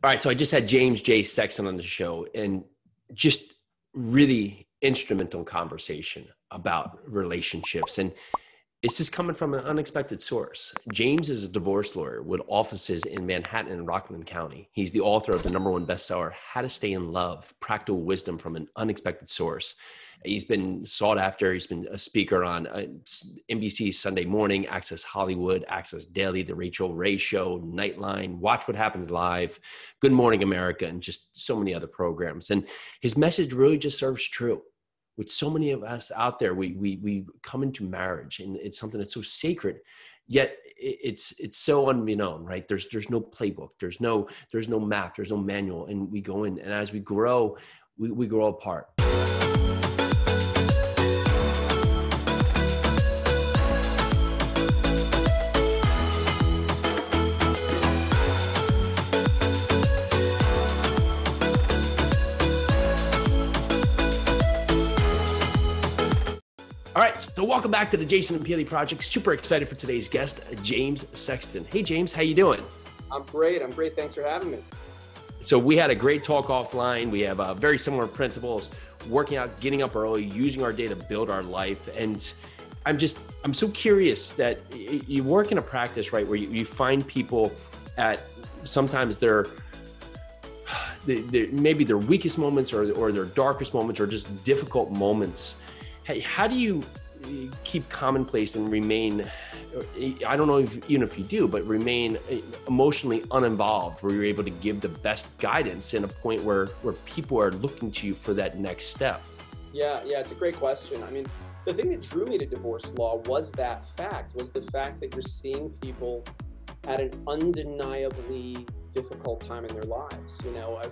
All right, so I just had James J. Sexton on the show, and just really instrumental conversation about relationships. And it's just coming from an unexpected source. James is a divorce lawyer with offices in Manhattan and Rockland County. He's the author of the #1 bestseller, How to Stay in Love, Practical Wisdom from an Unexpected Source. He's been sought after. He's been a speaker on NBC Sunday Morning, Access Hollywood, Access Daily, The Rachel Ray Show, Nightline, Watch What Happens Live, Good Morning America, and just so many other programs. And his message really just serves true. With so many of us out there, we come into marriage, and it's something that's so sacred, yet it's so unbeknown, right? There's no playbook, there's no map, there's no manual, and we go in, and as we grow, we grow apart. All right, so welcome back to the Jason and Peely Project. Super excited for today's guest, James Sexton. Hey, James, how you doing? I'm great. Thanks for having me. So we had a great talk offline. We have very similar principles, working out, getting up early, using our day to build our life. And I'm so curious that you work in a practice, right, where you find people at sometimes maybe their weakest moments or their darkest moments or just difficult moments. How do you keep commonplace and remain, I don't know even if you do, but remain emotionally uninvolved, where you're able to give the best guidance in a point where people are looking to you for that next step? Yeah, it's a great question. I mean, the thing that drew me to divorce law was the fact that you're seeing people at an undeniably difficult time in their lives,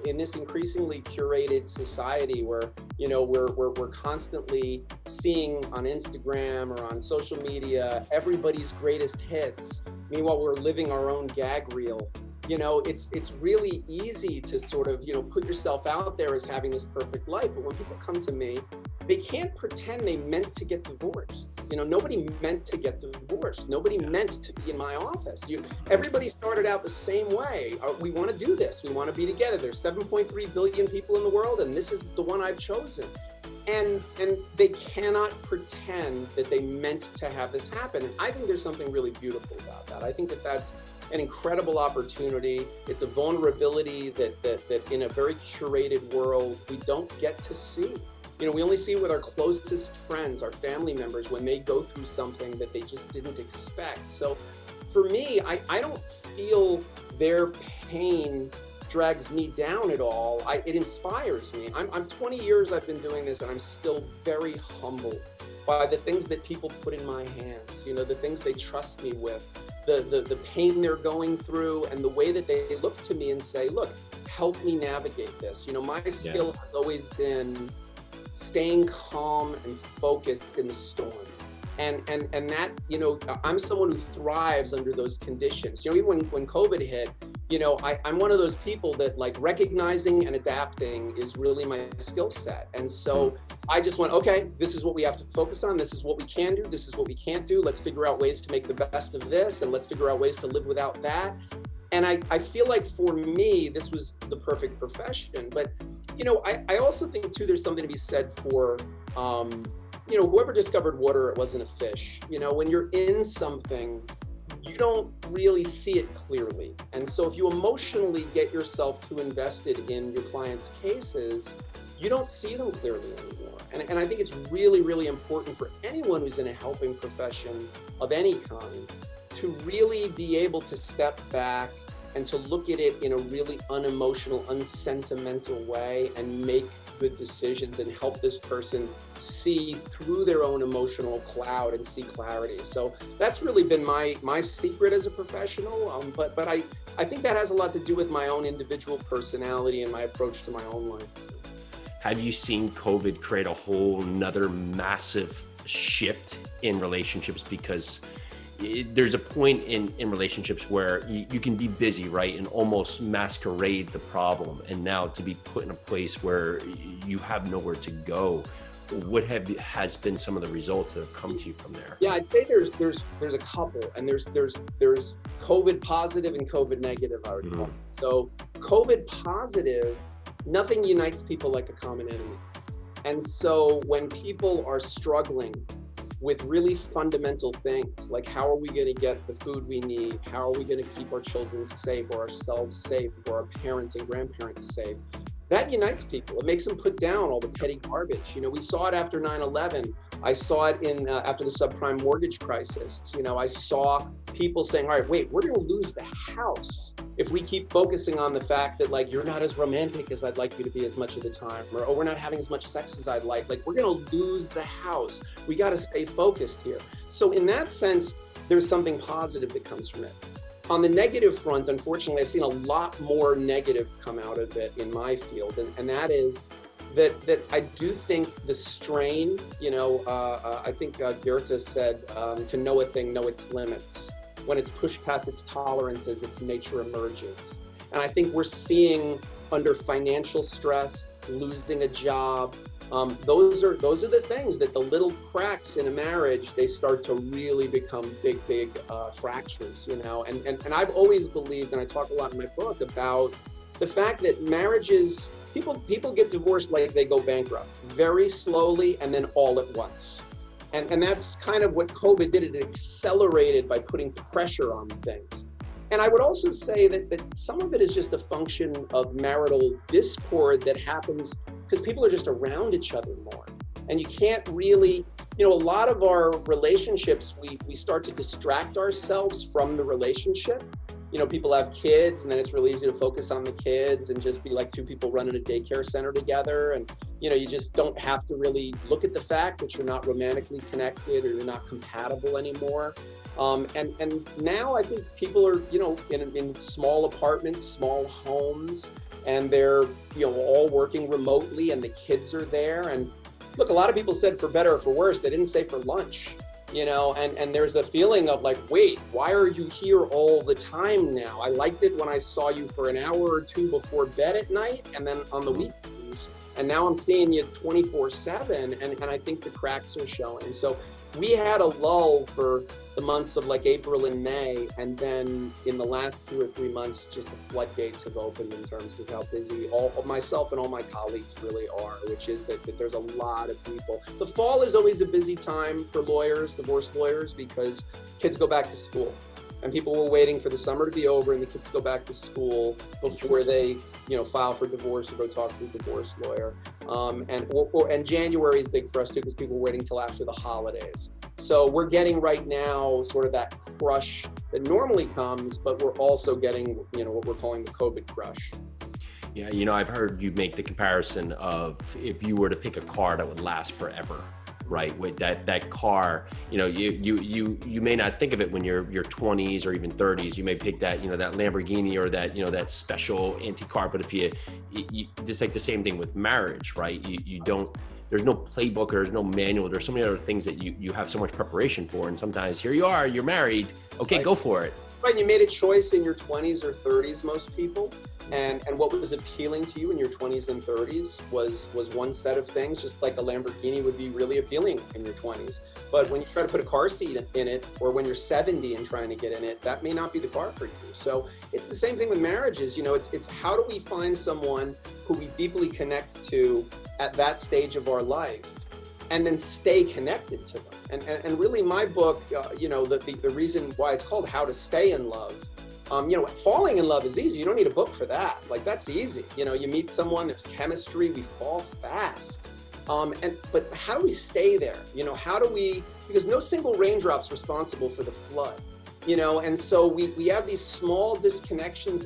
in this increasingly curated society where, we're constantly seeing on Instagram or on social media everybody's greatest hits. Meanwhile, we're living our own gag reel. It's really easy to sort of, put yourself out there as having this perfect life. But when people come to me, they can't pretend they meant to get divorced. Nobody meant to get divorced. Nobody meant to be in my office. Everybody started out the same way. We want to do this. We want to be together. There's 7.3 billion people in the world, and this is the one I've chosen. And they cannot pretend that they meant to have this happen. And I think there's something really beautiful about that. I think that that's an incredible opportunity. It's a vulnerability that in a very curated world, we don't get to see. We only see it with our closest friends, our family members, when they go through something that they just didn't expect. So for me, I don't feel their pain drags me down at all. It inspires me. I'm 20 years I've been doing this, and I'm still very humbled by the things that people put in my hands, the things they trust me with, the pain they're going through, and the way that they look to me and say, look, help me navigate this. My skill has always been staying calm and focused in the storm. And that, I'm someone who thrives under those conditions. Even when COVID hit, I'm one of those people that like recognizing and adapting is really my skill set. And so I just went, okay, this is what we have to focus on. This is what we can do. This is what we can't do. Let's figure out ways to make the best of this, and let's figure out ways to live without that. And I feel like for me, this was the perfect profession. But, I also think too, there's something to be said for, whoever discovered water, it wasn't a fish. When you're in something, you don't really see it clearly. And so if you emotionally get yourself too invested in your clients' cases, you don't see them clearly anymore. And I think it's really, really important for anyone who's in a helping profession of any kind to really be able to step back and to look at it in a really unemotional, unsentimental way and make good decisions and help this person see through their own emotional cloud and see clarity. So that's really been my secret as a professional. But I think that has a lot to do with my own individual personality and my approach to my own life. Have you seen COVID create a whole nother massive shift in relationships? Because there's a point in relationships where you can be busy, right, and almost masquerade the problem. And now to be put in a place where you have nowhere to go, what has been some of the results that have come to you from there? Yeah, I'd say there's a couple, and there's COVID positive and COVID negative, I would call. So COVID positive, nothing unites people like a common enemy. And so when people are struggling with really fundamental things, like how are we going to get the food we need? How are we going to keep our children safe, or ourselves safe, or our parents and grandparents safe? That unites people. It makes them put down all the petty garbage. You know, we saw it after 9/11. I saw it in after the subprime mortgage crisis. You know, I saw people saying, all right, wait, we're going to lose the house if we keep focusing on the fact that, like, you're not as romantic as I'd like you to be as much of the time, or, oh, we're not having as much sex as I'd like. Like, we're going to lose the house. We got to stay focused here. So in that sense, there's something positive that comes from it. On the negative front, unfortunately, I've seen a lot more negative come out of it in my field, and that is that I do think the strain, you know, I think Goethe said, to know a thing, know its limits. When it's pushed past its tolerances, its nature emerges. And I think we're seeing, under financial stress, losing a job, those are the things that the little cracks in a marriage, they start to really become big fractures, you know. And I've always believed, and I talk a lot in my book about the fact that marriages, people get divorced like they go bankrupt, very slowly and then all at once. And that's kind of what COVID did. It accelerated by putting pressure on things. And I would also say that some of it is just a function of marital discord that happens because people are just around each other more. And you can't really, you know, a lot of our relationships, we start to distract ourselves from the relationship. You know, people have kids, and then it's really easy to focus on the kids and just be like two people running a daycare center together. And, you know, you just don't have to really look at the fact that you're not romantically connected or you're not compatible anymore. And now I think people are, you know, in small apartments, small homes, and they're, you know, all working remotely, and the kids are there. And look, a lot of people said for better or for worse, they didn't say for lunch. You know, and there's a feeling of like, wait, why are you here all the time now? I liked it when I saw you for an hour or two before bed at night and then on the weekends. And now I'm seeing you 24/7, and I think the cracks are showing. So we had a lull for the months of like April and May, and then in the last 2 or 3 months, just the floodgates have opened in terms of how busy all of myself and all my colleagues really are, which is that there's a lot of people. The fall is always a busy time for lawyers, divorce lawyers, because kids go back to school. And people were waiting for the summer to be over and the kids to go back to school before they, you know, file for divorce or go talk to a divorce lawyer. And January is big for us too, because people are waiting till after the holidays. So we're getting right now sort of that crush that normally comes, but we're also getting, you know, what we're calling the COVID crush. Yeah, you know, I've heard you make the comparison of if you were to pick a car that would last forever. Right, with that car, you know, you may not think of it when you're 20s or even 30s. You may pick that, you know, that Lamborghini or that, you know, that special antique car. But if you it's like the same thing with marriage, right? You don't, there's no playbook or there's no manual. There's so many other things that you have so much preparation for, and sometimes here you are, you're married. Okay, right. Go for it. Right, you made a choice in your 20s or 30s, most people. And what was appealing to you in your 20s and 30s was one set of things, just like a Lamborghini would be really appealing in your 20s. But when you try to put a car seat in it, or when you're 70 and trying to get in it, that may not be the car for you. So it's the same thing with marriages. You know, it's how do we find someone who we deeply connect to at that stage of our life, and then stay connected to them. And really my book, you know, the reason why it's called How to Stay in Love, you know, falling in love is easy. You don't need a book for that. Like, that's easy. You know, you meet someone, there's chemistry, we fall fast. But how do we stay there? You know, how do we, because no single raindrop's responsible for the flood, you know, and so we have these small disconnections,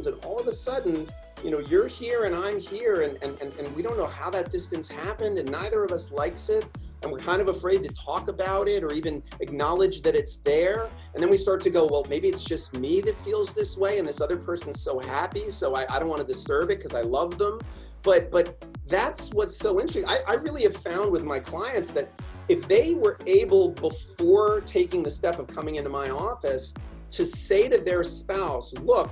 and all of a sudden, you know, you're here and I'm here, and we don't know how that distance happened, and neither of us likes it. And we're kind of afraid to talk about it or even acknowledge that it's there. And then we start to go, well, maybe it's just me that feels this way, and this other person's so happy, so I don't want to disturb it because I love them. But that's what's so interesting. I really have found with my clients that if they were able, before taking the step of coming into my office, to say to their spouse, look,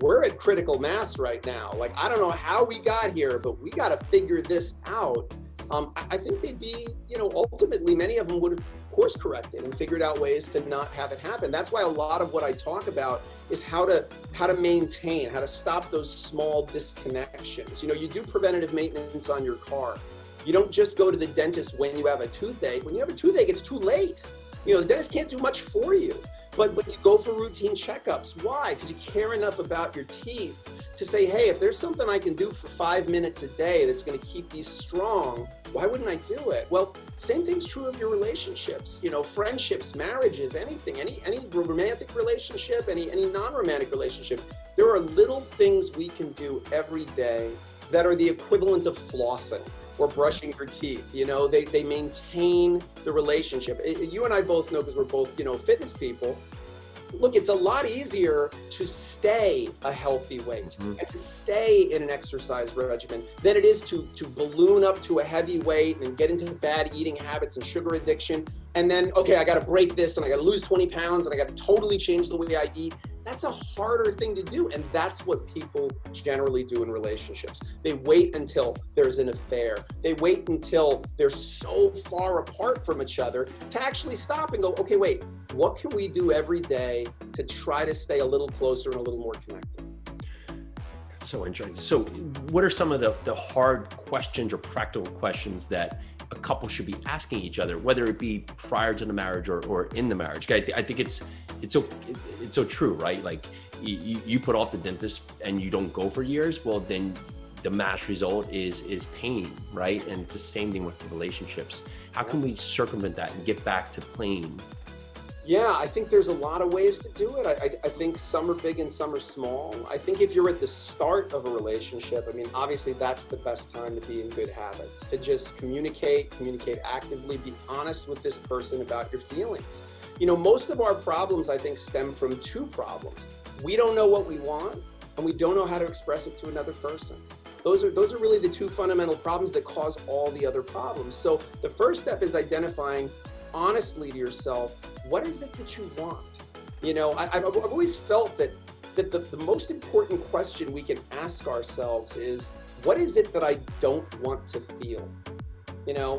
we're at critical mass right now. Like, I don't know how we got here, but we got to figure this out. I think they'd be, ultimately many of them would have course corrected and figured out ways to not have it happen. That's why a lot of what I talk about is how to maintain, how to stop those small disconnections. You do preventative maintenance on your car. You don't just go to the dentist when you have a toothache. When you have a toothache, it's too late. The dentist can't do much for you. But you go for routine checkups. Why? Because you care enough about your teeth to say, hey, if there's something I can do for 5 minutes a day that's going to keep these strong, why wouldn't I do it? Well, same thing's true of your relationships, friendships, marriages, anything, any romantic relationship, any non-romantic relationship. There are little things we can do every day that are the equivalent of flossing or brushing your teeth. They maintain the relationship. You and I both know, because we're both, fitness people. Look, it's a lot easier to stay a healthy weight and to stay in an exercise regimen than it is to balloon up to a heavy weight and get into bad eating habits and sugar addiction. And then, okay, I got to break this and I got to lose 20 pounds and I got to totally change the way I eat. That's a harder thing to do. And that's what people generally do in relationships. They wait until there's an affair. They wait until they're so far apart from each other to actually stop and go, okay, wait, what can we do every day to try to stay a little closer and a little more connected? That's so interesting. So what are some of the hard questions or practical questions that a couple should be asking each other, whether it be prior to the marriage or in the marriage? I think it's so true, right? Like you put off the dentist and you don't go for years. Well, then the match result is pain, right? And it's the same thing with relationships. How can we circumvent that and get back to playing? Yeah, I think there's a lot of ways to do it. I think some are big and some are small. I think if you're at the start of a relationship, obviously that's the best time to be in good habits, to just communicate actively, be honest with this person about your feelings. Most of our problems, I think, stem from two problems. We don't know what we want, and we don't know how to express it to another person. Those are really the two fundamental problems that cause all the other problems. So the first step is identifying honestly to yourself, what is it that you want? I've always felt that the most important question we can ask ourselves is, what is it that I don't want to feel?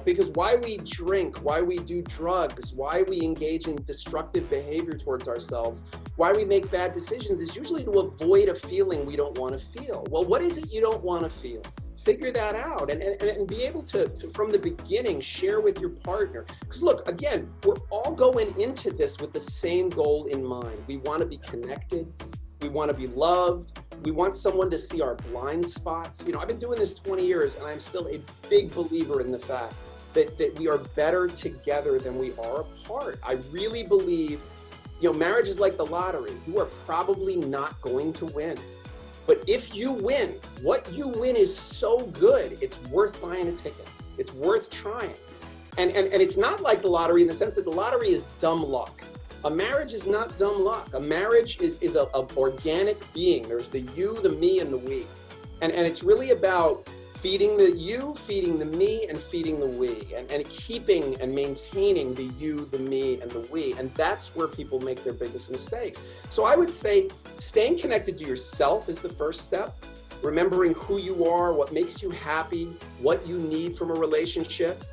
Because why we drink, why we do drugs, why we engage in destructive behavior towards ourselves, why we make bad decisions is usually to avoid a feeling we don't want to feel. Well, what is it you don't want to feel? Figure that out and be able to, from the beginning, share with your partner. Because look, again, we're all going into this with the same goal in mind. We want to be connected. We want to be loved. We want someone to see our blind spots. I've been doing this 20 years and I'm still a big believer in the fact that we are better together than we are apart. I really believe, marriage is like the lottery. You are probably not going to win. But if you win, what you win is so good, it's worth buying a ticket. It's worth trying. And it's not like the lottery in the sense that the lottery is dumb luck. A marriage is not dumb luck. A marriage is a organic being. There's the you, the me, and the we. And it's really about feeding the you, feeding the me, and feeding the we, and keeping and maintaining the you, the me, and the we. And that's where people make their biggest mistakes. So I would say staying connected to yourself is the first step. Remembering who you are, what makes you happy, what you need from a relationship.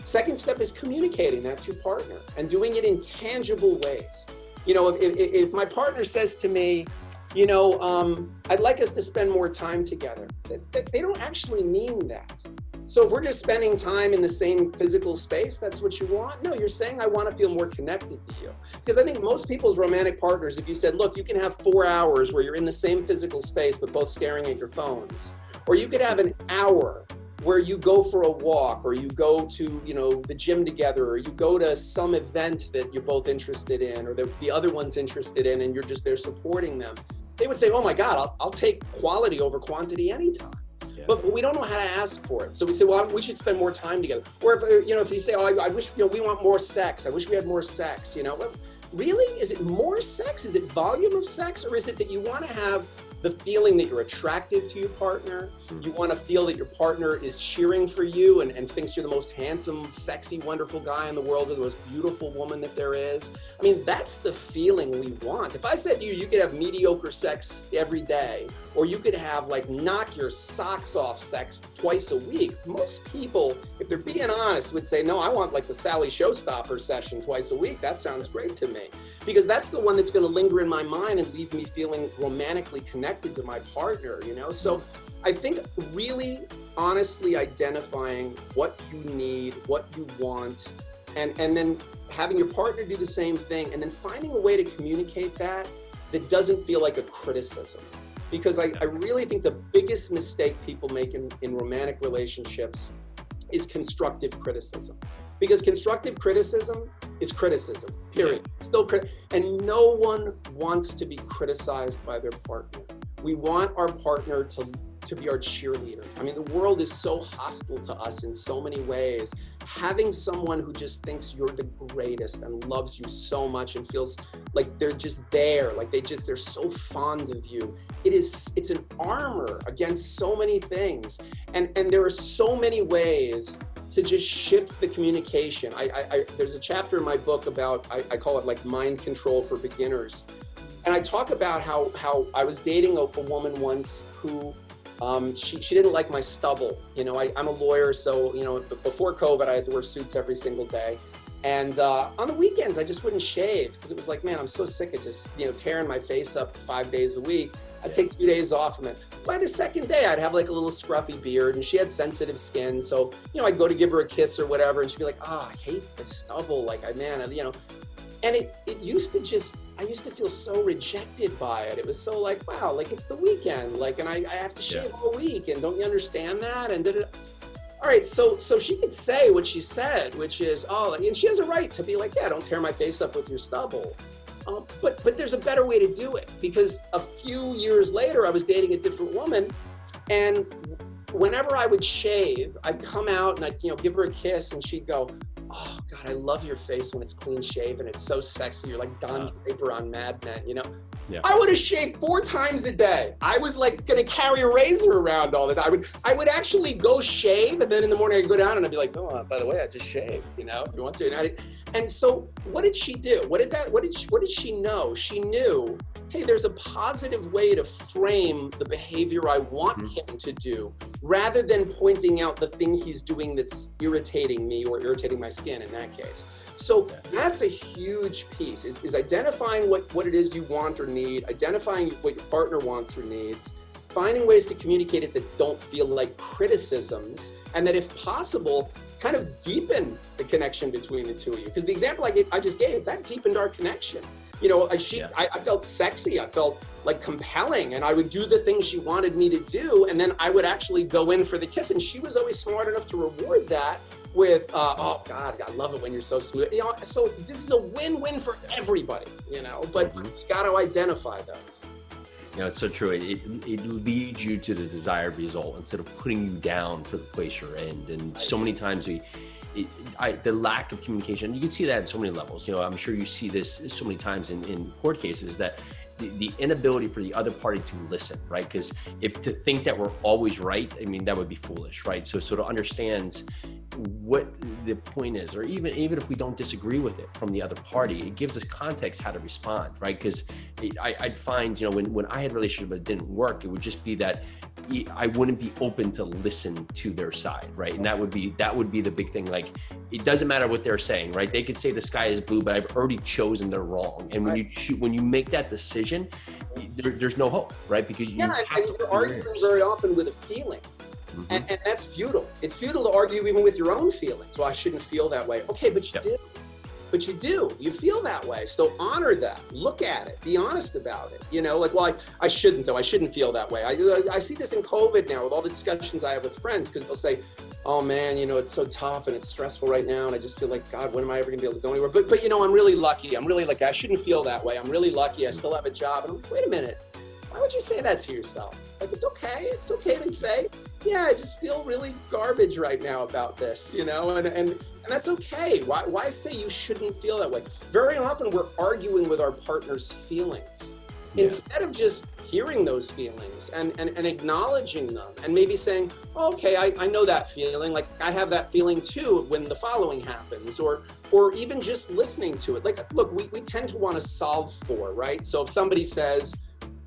Second step is communicating that to your partner and doing it in tangible ways. If my partner says to me, I'd like us to spend more time together, they don't actually mean that. So if we're just spending time in the same physical space, that's what you want? No, you're saying I want to feel more connected to you. Because I think most people's romantic partners, if you said, look, you can have 4 hours where you're in the same physical space but both staring at your phones, or you could have an hour where you go for a walk, or you go to, the gym together, or you go to some event that you're both interested in, or the other one's interested in, and you're just there supporting them. They would say, oh my God, I'll take quality over quantity anytime. Yeah. But we don't know how to ask for it. So we say, well, we should spend more time together. Or if you say, oh, I wish, we want more sex. I wish we had more sex, Well, really? Is it more sex? Is it volume of sex? Or is it that you want to have the feeling that you're attractive to your partner. You want to feel that your partner is cheering for you and thinks you're the most handsome, sexy, wonderful guy in the world, or the most beautiful woman that there is. I mean, that's the feeling we want. If I said to you, you could have mediocre sex every day, or you could have like knock your socks off sex twice a week, most people, if they're being honest, would say, no, I want like the Sally Showstopper session twice a week. That sounds great to me. Because that's the one that's going to linger in my mind and leave me feeling romantically connected to my partner, you know? So I think really honestly identifying what you need, what you want, and then having your partner do the same thing, and then finding a way to communicate that doesn't feel like a criticism. Because I really think the biggest mistake people make in romantic relationships is constructive criticism. Because constructive criticism is criticism, period. It's still and no one wants to be criticized by their partner. We want our partner to be our cheerleader. I mean, the world is so hostile to us in so many ways. Having someone who just thinks you're the greatest and loves you so much and feels like they're just there, like they're so fond of you. It's an armor against so many things. And there are so many ways to just shift the communication. There's a chapter in my book about, I call it like mind control for beginners. And I talk about how I was dating a woman once who, she didn't like my stubble. You know, I'm a lawyer, so, you know, before COVID, I had to wear suits every single day. And on the weekends, I just wouldn't shave because it was like, man, I'm so sick of just, you know, tearing my face up 5 days a week. I'd take 2 days off from it. By the second day, I'd have like a little scruffy beard, and she had sensitive skin. So, you know, I'd go to give her a kiss or whatever, and she'd be like, oh, I hate the stubble. Like, man, you know. And it used to just, I used to feel so rejected by it. It was so like, wow, like it's the weekend, like, and I have to shave all week, and don't you understand that? And all right, so she could say what she said, which is, oh, and she has a right to be like, yeah, don't tear my face up with your stubble. But there's a better way to do it, because a few years later, I was dating a different woman, and whenever I would shave, I'd come out and I'd, you know, give her a kiss, and she'd go, oh God, I love your face when it's clean shaven. It's so sexy. You're like Don Draper on Mad Men, you know? Yeah. I would have shaved 4 times a day. I was like gonna carry a razor around all the time. I would actually go shave, and then in the morning I'd go down and I'd be like, oh, by the way, I just shaved, you know, if you want to. And so what did she do? What did she know? She knew, hey, there's a positive way to frame the behavior I want him to do, rather than pointing out the thing he's doing that's irritating me or irritating my skin in that case. So that's a huge piece, is identifying what it is you want or need, identifying what your partner wants or needs, finding ways to communicate it that don't feel like criticisms, and that if possible, kind of deepen the connection between the two of you. Because the example I just gave, that deepened our connection. You know, I felt sexy, I felt like compelling, and I would do the things she wanted me to do, and then I would actually go in for the kiss, and she was always smart enough to reward that with, oh God, I love it when you're so smooth. You know, so this is a win-win for everybody, you know, but you got to identify those. You know, it's so true. It leads you to the desired result instead of putting you down for the place you're in. And so many times the lack of communication, you can see that at so many levels. You know, I'm sure you see this so many times in court cases, that the inability for the other party to listen, right? Because if to think that we're always right, I mean, that would be foolish, right? So to understand what the point is, or even if we don't disagree with it from the other party, it gives us context how to respond, right? Because I'd find, you know, when I had a relationship that didn't work, it would just be that I wouldn't be open to listen to their side, right? And that would be the big thing. Like, it doesn't matter what they're saying, right? They could say the sky is blue, but I've already chosen they're wrong. And when you make that decision, there's no hope, right? Because you're arguing very often with a feeling. And that's futile. It's futile to argue even with your own feelings. Well, I shouldn't feel that way. Okay, but you do. But you do. You feel that way. So honor that. Look at it. Be honest about it. You know, like, well, I shouldn't, though. I shouldn't feel that way. I see this in COVID now with all the discussions I have with friends, because they'll say, oh man, you know, it's so tough and it's stressful right now, and I just feel like, God, when am I ever gonna be able to go anywhere? But you know, I'm really lucky. I'm really like, I shouldn't feel that way. I'm really lucky. I still have a job. And I'm like, wait a minute. Why would you say that to yourself? Like, it's okay. It's okay to say, yeah, I just feel really garbage right now about this, you know, and that's okay. Why say you shouldn't feel that way? Very often we're arguing with our partner's feelings instead of just hearing those feelings and acknowledging them, and maybe saying, oh, okay, I know that feeling. Like, I have that feeling too when the following happens, or even just listening to it. Like, look, we tend to want to solve for, right? So if somebody says,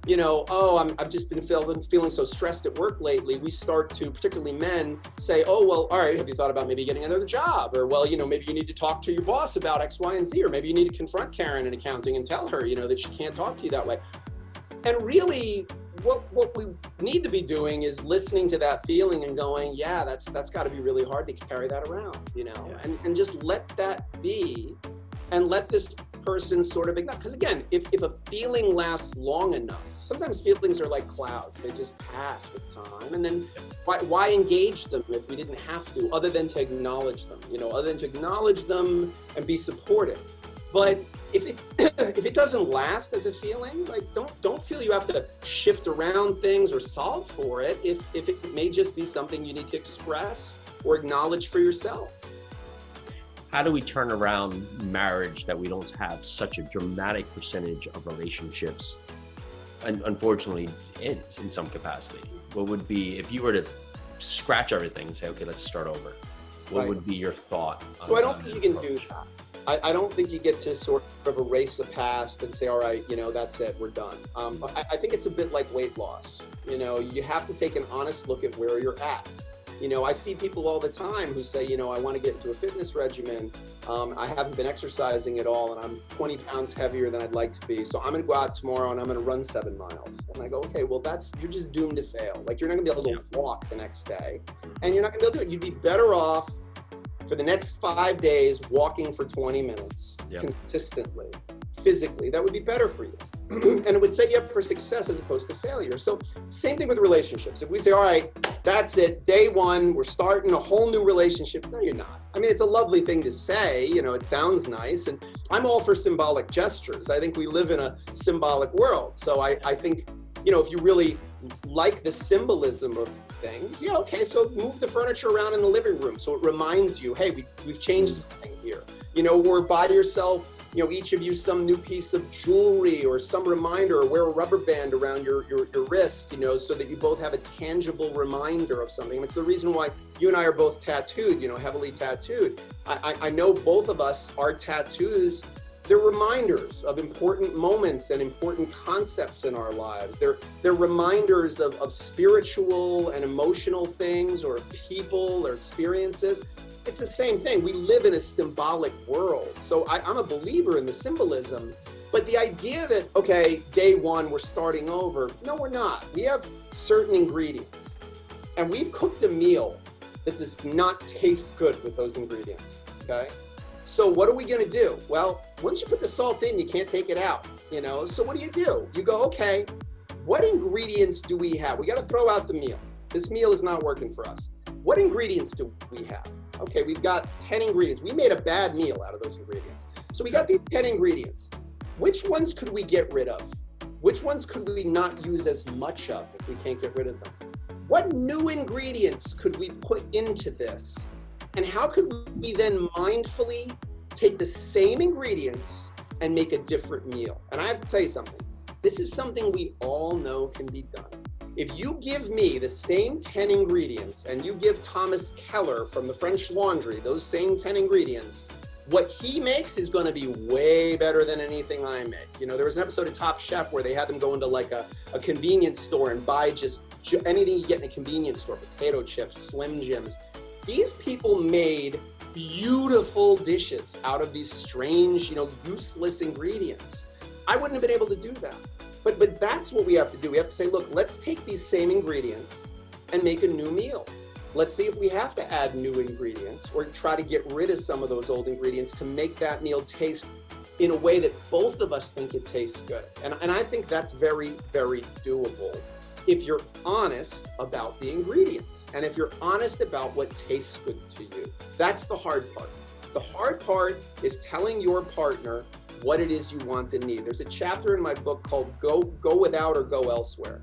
you know, oh, I've just been feeling so stressed at work lately, we start to, particularly men, say, oh, well, all right, have you thought about maybe getting another job? Or, well, you know, maybe you need to talk to your boss about X, Y, and Z, or maybe you need to confront Karen in accounting and tell her, you know, that she can't talk to you that way. And really, what we need to be doing is listening to that feeling and going, yeah, that's got to be really hard to carry that around, you know, and just let that be, and let this person sort of ignore. Because again, if a feeling lasts long enough, sometimes feelings are like clouds, they just pass with time. And then why engage them if we didn't have to, other than to acknowledge them, you know, other than to acknowledge them and be supportive. But if it doesn't last as a feeling, like, don't feel you have to shift around things or solve for it if it may just be something you need to express or acknowledge for yourself. How do we turn around marriage that we don't have such a dramatic percentage of relationships, and unfortunately ends in some capacity? What would be, if you were to scratch everything and say, okay, let's start over, what would be your thought on I don't think you can do that. I don't think you get to sort of erase the past and say, all right, you know, that's it, we're done. I think it's a bit like weight loss. You know, you have to take an honest look at where you're at. You know, I see people all the time who say, you know, I want to get into a fitness regimen. I haven't been exercising at all, and I'm 20 pounds heavier than I'd like to be. So I'm going to go out tomorrow and I'm going to run 7 miles. And I go, okay, well, you're just doomed to fail. Like, you're not going to be able to walk the next day, and you're not going to be able to do it. You'd be better off for the next 5 days walking for 20 minutes consistently, physically. That would be better for you. And it would set you up for success as opposed to failure. So same thing with relationships. If we say, all right, that's it, day one, we're starting a whole new relationship. No, you're not. I mean, it's a lovely thing to say, you know, it sounds nice. And I'm all for symbolic gestures. I think we live in a symbolic world. So I think, you know, if you really like the symbolism of things, yeah, okay, so move the furniture around in the living room so it reminds you, hey, we've changed something here. You know, or buy yourself, you know, each of you some new piece of jewelry or some reminder, or wear a rubber band around your wrist, you know, so that you both have a tangible reminder of something. It's the reason why you and I are both tattooed, you know, heavily tattooed. I know both of us, our tattoos, they're reminders of important moments and important concepts in our lives. They're reminders of spiritual and emotional things, or of people or experiences. It's the same thing. We live in a symbolic world. So I'm a believer in the symbolism, but the idea that, okay, day one, we're starting over. No, we're not. We have certain ingredients, and we've cooked a meal that does not taste good with those ingredients, okay? So what are we gonna do? Well, once you put the salt in, you can't take it out, you know? So what do? You go, okay, what ingredients do we have? We gotta throw out the meal. This meal is not working for us. What ingredients do we have? Okay, we've got 10 ingredients. We made a bad meal out of those ingredients. So we got these 10 ingredients. Which ones could we get rid of? Which ones could we not use as much of if we can't get rid of them? What new ingredients could we put into this? And how could we then mindfully take the same ingredients and make a different meal? And I have to tell you something. This is something we all know can be done. If you give me the same 10 ingredients and you give Thomas Keller from the French Laundry those same 10 ingredients, what he makes is going to be way better than anything I make. You know, there was an episode of Top Chef where they had them go into like a convenience store and buy just anything you get in a convenience store, potato chips, Slim Jims. These people made beautiful dishes out of these strange, you know, useless ingredients. I wouldn't have been able to do that. But that's what we have to do. We have to say, look, let's take these same ingredients and make a new meal. Let's see if we have to add new ingredients or try to get rid of some of those old ingredients to make that meal taste in a way that both of us think it tastes good. And I think that's very, very doable if you're honest about the ingredients and if you're honest about what tastes good to you. That's the hard part. The hard part is telling your partner what it is you want and need. There's a chapter in my book called Go Without or Go Elsewhere,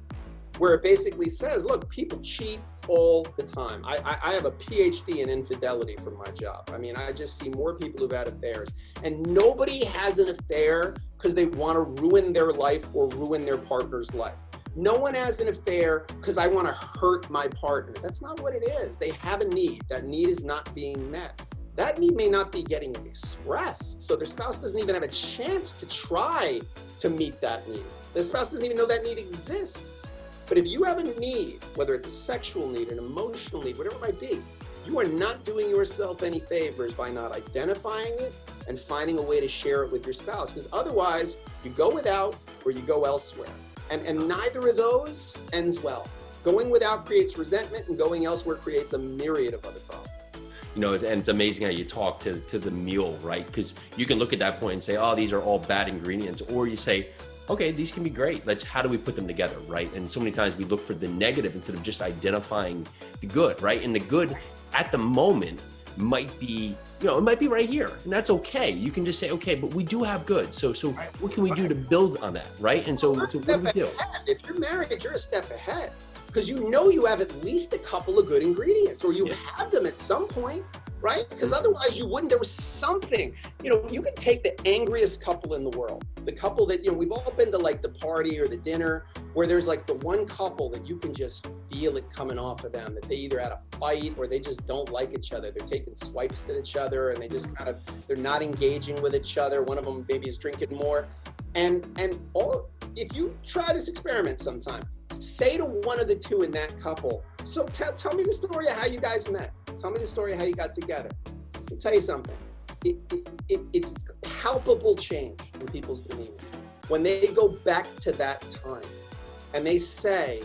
where it basically says, look, people cheat all the time. I have a PhD in infidelity from my job. I mean, I just see more people who've had affairs, and nobody has an affair because they want to ruin their life or ruin their partner's life. No one has an affair because I want to hurt my partner. That's not what it is. They have a need. That need is not being met. That need may not be getting expressed. So their spouse doesn't even have a chance to try to meet that need. Their spouse doesn't even know that need exists. But if you have a need, whether it's a sexual need, an emotional need, whatever it might be, you are not doing yourself any favors by not identifying it and finding a way to share it with your spouse. Because otherwise, you go without or you go elsewhere. And neither of those ends well. Going without creates resentment, and going elsewhere creates a myriad of other problems. You know, and it's amazing how you talk to the meal, right? Because you can look at that point and say, oh, these are all bad ingredients. Or you say, okay, these can be great. How do we put them together, right? And so many times we look for the negative instead of just identifying the good, right? And the good at the moment might be, you know, it might be right here, and that's okay. You can just say, okay, but we do have good. So what can we do to build on that, right? And so what do we do? If you're married, you're a step ahead because you know you have at least a couple of good ingredients, or you have them at some point, right? Because otherwise you wouldn't. There was something, you know, you could take the angriest couple in the world, the couple that, you know, we've all been to like the party or the dinner where there's like the one couple that you can just feel it coming off of them, that they either had a fight or they just don't like each other. They're taking swipes at each other and they just kind of, they're not engaging with each other. One of them maybe is drinking more. And if you try this experiment sometime, say to one of the two in that couple, so tell me the story of how you guys met. Tell me the story of how you got together. I'll tell you something. It's palpable change in people's demeanor when they go back to that time and they say,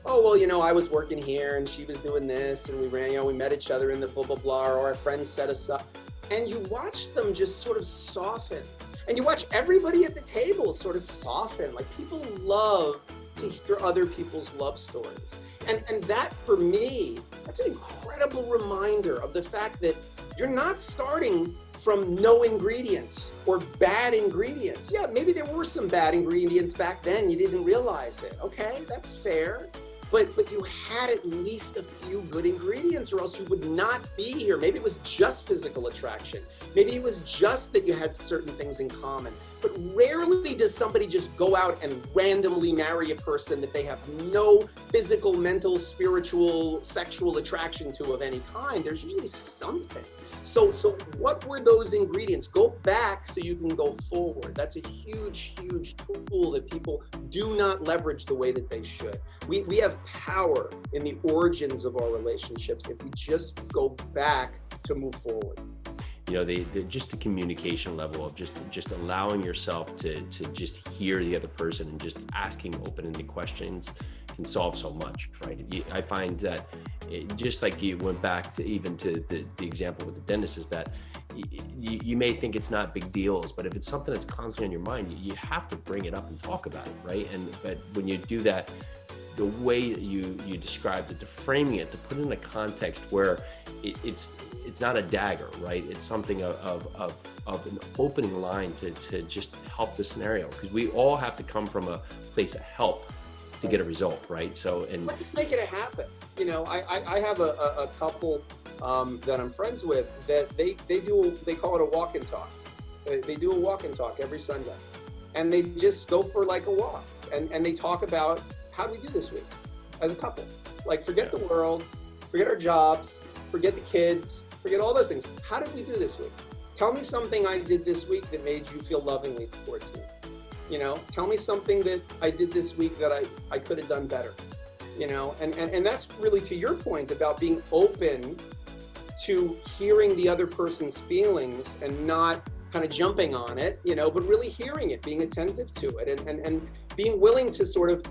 oh, well, you know, I was working here and she was doing this and we ran, you know, we met each other in the blah, blah, blah, or our friends set us up. And you watch them just sort of soften. And you watch everybody at the table sort of soften. Like, people love to hear other people's love stories. And that, for me, that's an incredible reminder of the fact that you're not starting from no ingredients or bad ingredients. Yeah, maybe there were some bad ingredients back then, you didn't realize it. Okay, that's fair. But you had at least a few good ingredients, or else you would not be here. Maybe it was just physical attraction. Maybe it was just that you had certain things in common. But rarely does somebody just go out and randomly marry a person that they have no physical, mental, spiritual, sexual attraction to of any kind. There's usually something. So what were those ingredients? Go back so you can go forward. That's a huge, huge tool that people do not leverage the way that they should. We have power in the origins of our relationships if we just go back to move forward. You know, just the communication level of just allowing yourself to just hear the other person and just asking open-ended questions can solve so much, right? I find that just like you went back to even to the example with the dentist, is that you may think it's not big deals, but if it's something that's constantly on your mind, you have to bring it up and talk about it, right? But when you do that, the way that you described it, to framing it, to put it in a context where it's not a dagger, right? It's something of an opening line to just help the scenario, because we all have to come from a place of help to get a result, right? So, and let's make it happen. You know, I have a couple that I'm friends with that they call it a walk and talk. They do a walk and talk every Sunday, and they just go for like a walk, and they talk about, how do we do this week as a couple? Like, forget the world, forget our jobs, forget the kids, forget all those things. How did we do this week? Tell me something I did this week that made you feel lovingly towards me. You know, tell me something that I did this week that I could have done better. You know, and that's really to your point about being open to hearing the other person's feelings and not kind of jumping on it, you know, but really hearing it, being attentive to it, and being willing to sort of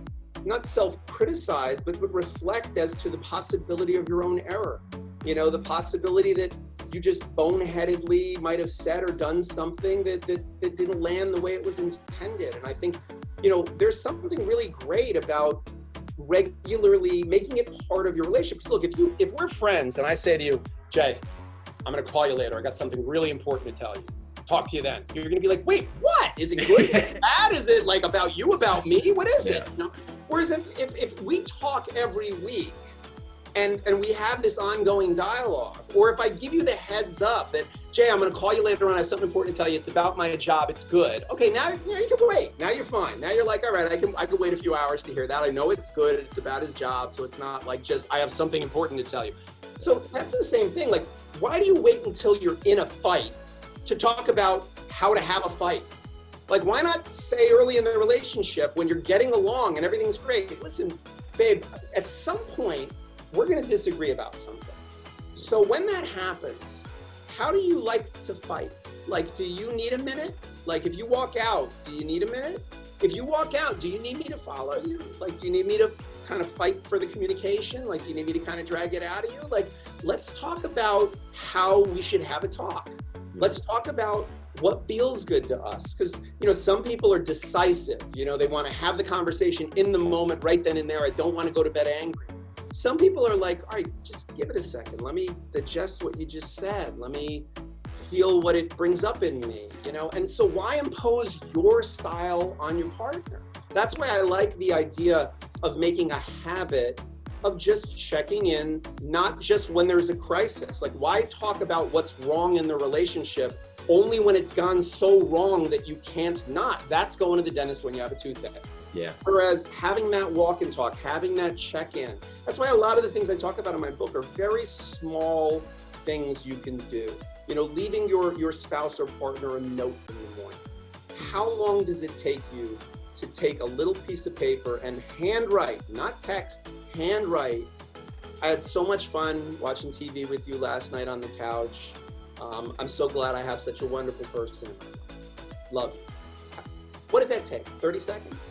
not self-criticize, but reflect as to the possibility of your own error. You know, the possibility that you just boneheadedly might have said or done something that didn't land the way it was intended. And I think, you know, there's something really great about regularly making it part of your relationship. Because look, if we're friends and I say to you, Jay, I'm going to call you later, I got something really important to tell you. Talk to you then. You're going to be like, wait, what? Is it good? Is it bad? Is it like about you, about me? What is it? You know? Whereas if we talk every week and we have this ongoing dialogue, or if I give you the heads up that, Jay, I'm going to call you later on. I have something important to tell you. It's about my job. It's good. Okay, now you can wait. Now you're fine. Now you're like, all right, I can wait a few hours to hear that. I know it's good. It's about his job. So it's not like just, I have something important to tell you. So that's the same thing. Like, why do you wait until you're in a fight to talk about how to have a fight? Like, why not say early in the relationship when you're getting along and everything's great, listen, babe, at some point, we're going to disagree about something. So when that happens, how do you like to fight? Like, do you need a minute? Like, if you walk out, do you need a minute? If you walk out, do you need me to follow you? Like, do you need me to kind of fight for the communication? Like, do you need me to kind of drag it out of you? Like, let's talk about how we should have a talk. Let's talk about what feels good to us. Because, you know, some people are decisive. You know, they want to have the conversation in the moment, right then and there. I don't want to go to bed angry. Some people are like, all right, just give it a second. Let me digest what you just said. Let me feel what it brings up in me, you know? And so why impose your style on your partner? That's why I like the idea of making a habit of just checking in, not just when there's a crisis. Like, why talk about what's wrong in the relationship only when it's gone so wrong that you can't not? That's going to the dentist when you have a toothache. Yeah. Whereas having that walk and talk, having that check-in, that's why a lot of the things I talk about in my book are very small things you can do. You know, leaving your spouse or partner a note in the morning. How long does it take you to take a little piece of paper and handwrite, not text, handwrite? I had so much fun watching TV with you last night on the couch. I'm so glad I have such a wonderful person in my life. Love you. What does that take? 30 seconds?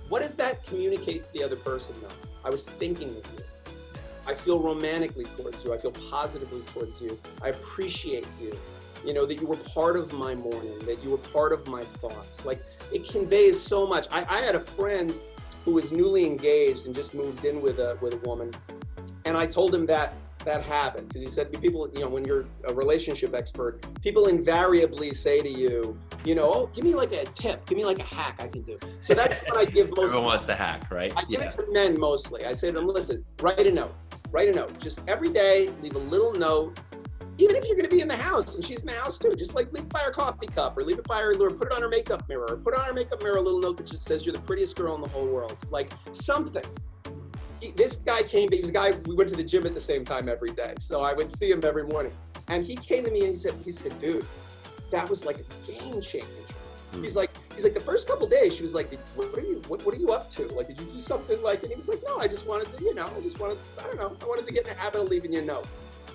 What does that communicate to the other person though? I was thinking of you. I feel romantically towards you. I feel positively towards you. I appreciate you. You know, that you were part of my morning, that you were part of my thoughts. Like, it conveys so much. I had a friend who was newly engaged and just moved in with a woman. And I told him that habit, because he said, people, you know, when you're a relationship expert, people invariably say to you, you know, oh, give me like a tip, give me like a hack I can do. So that's what I give most. Everyone wants the hack, right? I give it to men mostly. I say to them, listen, write a note. Just every day, leave a little note. Even if you're going to be in the house and she's in the house too, just like leave it by her coffee cup or leave it by her, or put it on her makeup mirror, or put on her makeup mirror a little note that just says you're the prettiest girl in the whole world. Like something. This guy came, he was a guy, we went to the gym at the same time every day. So I would see him every morning. And he came to me and he said, dude, that was like a game changer. He's like, the first couple of days, she was like, what are you up to? Like, did you do something like, and he was like, no, I just wanted to, you know, I wanted to get in the habit of leaving you a note.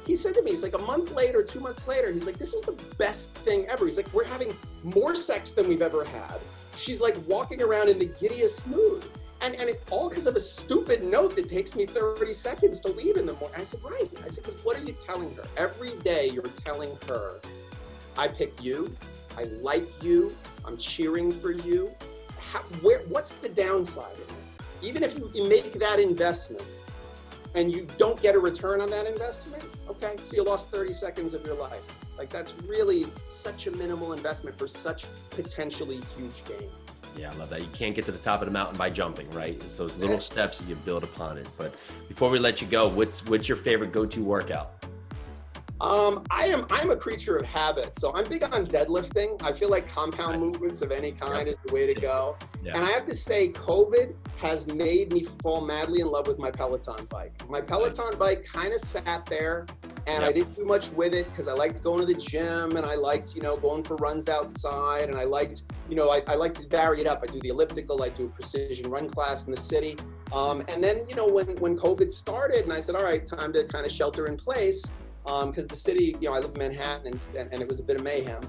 He said to me, he's like, a month later, 2 months later, he's like, this is the best thing ever. He's like, we're having more sex than we've ever had. She's like walking around in the giddiest mood. And it all because of a stupid note that takes me 30 seconds to leave in the morning. I said, right. I said, because what are you telling her? Every day you're telling her, I pick you, I like you, I'm cheering for you. What's the downside of it? Even if you make that investment and you don't get a return on that investment, okay, so you lost 30 seconds of your life. Like, that's really such a minimal investment for such potentially huge gain. Yeah, I love that. You can't get to the top of the mountain by jumping, right? It's those little steps that you build upon it. But before we let you go, what's your favorite go-to workout? I'm a creature of habit, so I'm big on deadlifting. I feel like compound movements of any kind is the way to go. Yeah. And I have to say, COVID has made me fall madly in love with my Peloton bike. My Peloton bike kind of sat there, and I didn't do much with it because I liked going to the gym, and I liked, you know, going for runs outside, and I liked, you know, I like to vary it up. I do the elliptical, I do a precision run class in the city. And then, you know, when COVID started, and I said, all right, time to kind of shelter in place. Because the city, you know, I live in Manhattan and it was a bit of mayhem.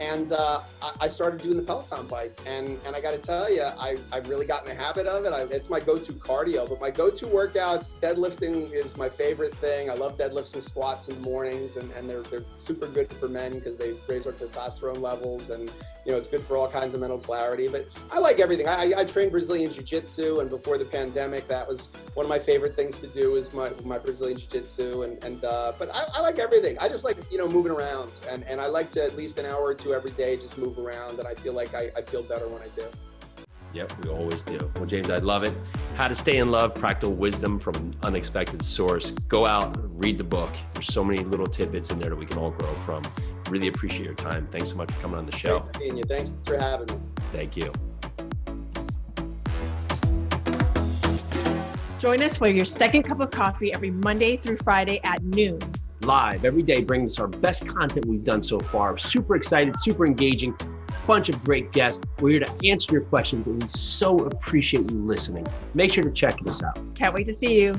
And I started doing the Peloton bike. And I got to tell you, I've really gotten a habit of it. It's my go-to cardio. But my go-to workouts, deadlifting is my favorite thing. I love deadlifts and squats in the mornings. And they're super good for men because they raise our testosterone levels. And, you know, it's good for all kinds of mental clarity. But I like everything. I trained Brazilian Jiu-Jitsu. And before the pandemic, that was one of my favorite things to do is my Brazilian Jiu-Jitsu. But I like everything. I just like, you know, moving around. And I like to at least an hour or two every day just move around, and I feel like I feel better when I do. Yep, we always do. Well, James, I love it. How to Stay in Love, Practical Wisdom from an Unexpected Source. Go out, read the book. There's so many little tidbits in there that we can all grow from. Really appreciate your time. Thanks so much for coming on the show. Great seeing you. Thanks for having me. Thank you. Join us for your second cup of coffee every Monday through Friday at noon. Live every day, bringing us our best content we've done so far. Super excited, super engaging, bunch of great guests. We're here to answer your questions, and we so appreciate you listening. Make sure to check this out. Can't wait to see you.